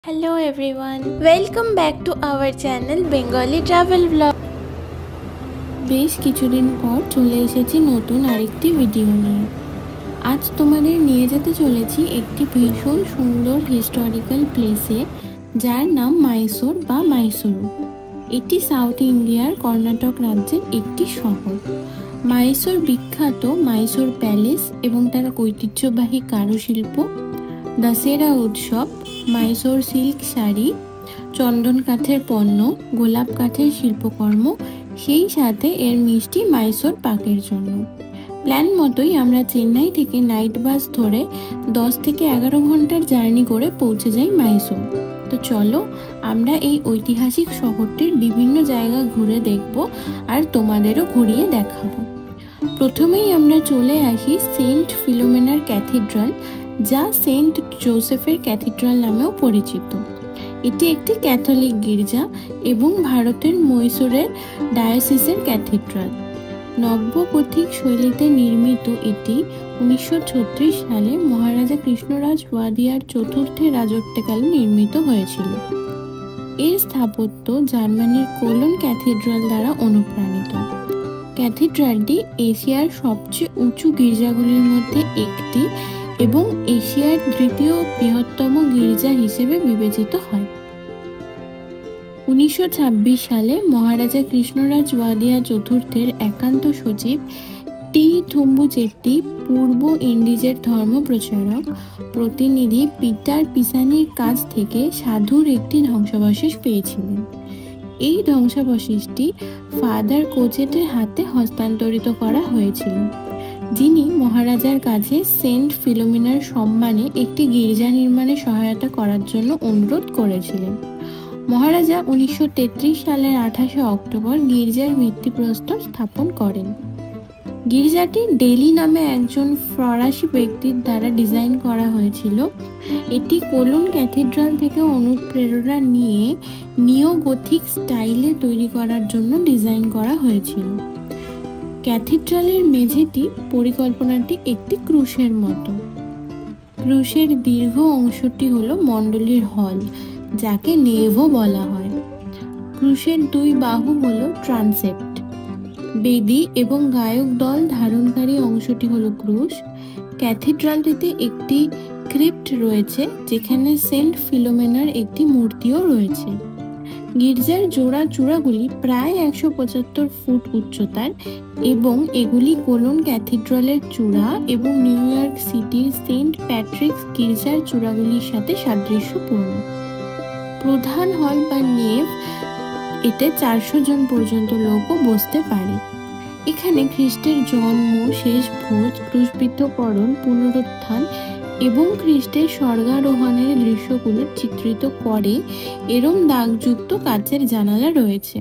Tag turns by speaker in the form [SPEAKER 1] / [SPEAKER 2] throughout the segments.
[SPEAKER 1] Hello everyone, welcome back to our channel Bengali Travel Vlog.
[SPEAKER 2] বেশ কিছুদিন পর চলে এসেছি নতুন আরেকটি ভিডিও নিয়ে। আজ তোমাদের নিয়ে যেতে চলেছি একটি ভীষণ সুন্দর হিস্টোরিক্যাল প্লেসে, যার নাম মাইসোর বা মাইসোরু। এটি সাউথ ইন্ডিয়ার কর্ণাটক রাজ্যের একটি শহর। মাইসোর বিখ্যাত মাইসোর প্যালেস এবং তার ঐতিহ্যবাহী কারুশিল্প, দশেরা উৎসব, মাইসোর সিল্ক শাড়ি, চন্দন কাঠের পণ্য, গোলাপ কাঠের শিল্পকর্ম, সেই সাথে এর মিষ্টি মাইসোর পাকের জন্য। প্ল্যান মতোই আমরা চেন্নাই থেকে নাইট বাস ধরে 10 থেকে 11 ঘন্টার জার্নি করে পৌঁছে যাই মাইসোর। তো চলো আমরা এই ঐতিহাসিক শহরটির বিভিন্ন জায়গা ঘুরে দেখব আর তোমাদেরও ঘুরিয়ে দেখাবো। প্রথমেই আমরা চলে আসি সেন্ট ফিলোমেনার ক্যাথিড্রাল, যা সেন্ট জোসেফের ক্যাথিড্রাল নামেও পরিচিত। এটি একটি ক্যাথলিক গির্জা এবং ভারতের মহীশূরের ডায়োসিসের ক্যাথিড্রাল। নব্যগথিক শৈলীতে নির্মিত এটি 1936 সালে মহারাজা কৃষ্ণরাজ ওয়াদিয়ার চতুর্থের রাজত্বকালে নির্মিত হয়েছিল। এর স্থাপত্য জার্মানির কোলন ক্যাথিড্রাল দ্বারা অনুপ্রাণিত। ক্যাথিড্রালটি এশিয়ার সবচেয়ে উঁচু গির্জাগুলির মধ্যে একটি এবং এশিয়ার দ্বিতীয় বৃহত্তম গির্জা হিসেবে বিবেচিত হয়। 1926 সালে মহারাজা কৃষ্ণরাজ ওয়াদিয়া চতুর্থের একান্ত সচিব টি থুম্বুচেট্টি পূর্ব ইন্ডিজের ধর্ম প্রচারক প্রতিনিধি পিটার পিসানির কাছ থেকে সাধুর একটি ধ্বংসাবশেষ পেয়েছিলেন। এই ধ্বংসাবশেষটি ফাদার কোচেটের হাতে হস্তান্তরিত করা হয়েছিল, যিনি মহারাজার কাছে সেন্ট ফিলোমিনার সম্মানে একটি গির্জা নির্মাণে সহায়তা করার জন্য অনুরোধ করেছিলেন। মহারাজা 1933 সালের 28 অক্টোবর গির্জার ভিত্তিপ্রস্তর স্থাপন করেন। গির্জাটি ডেলি নামে একজন ফরাসি ব্যক্তির দ্বারা ডিজাইন করা হয়েছিল। এটি কোলন ক্যাথিড্রাল থেকে অনুপ্রেরণা নিয়ে নিওগথিক স্টাইলে তৈরি করার জন্য ডিজাইন করা হয়েছিল। ক্যাথিড্রালের মেঝেটি পরিকল্পনাটি একটি ক্রুশের মতো। ক্রুশের দীর্ঘ অংশটি হলো মণ্ডলীর হল, যাকে নেভও বলা হয়। ক্রুশের দুই বাহু হলো ট্রানসেপ্ট। বেদি এবং গায়ক দল ধারণকারী অংশটি হলো ক্রুশ। ক্যাথিড্রালটিতে একটি ক্রিপ্ট রয়েছে, যেখানে সেন্ট ফিলোমেনার একটি মূর্তিও রয়েছে। গির্জার জোড়া চূড়াগুলি প্রায় 175 ফুট উচ্চতার এবং এগুলি কোলন ক্যাথিড্রালের চূড়া এবং নিউ ইয়র্ক সিটির সেন্ট প্যাট্রিকস গির্জার চূড়াগুলির সাথে সাদৃশ্যপূর্ণ। প্রধান হল বা নেভ, এতে 400 জন পর্যন্ত লোকও বসতে পারে। এখানে খ্রিস্টের জন্ম, শেষ ভোজ, ক্রুশবিদ্ধকরণ, পুনরুত্থান এবং খ্রিস্টের স্বর্গারোহণের দৃশ্যগুলো চিত্রিত করে এরম দাগযুক্ত কাচের জানালা রয়েছে।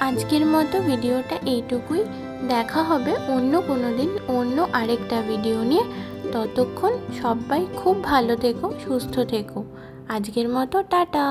[SPEAKER 1] আজকের মতো ভিডিওটা এইটুকুই। দেখা হবে অন্য কোনো দিন অন্য আরেকটা ভিডিও নিয়ে। ততক্ষণ সবাই খুব ভালো থেকো, সুস্থ থেকো। আজকের মতো টাটা।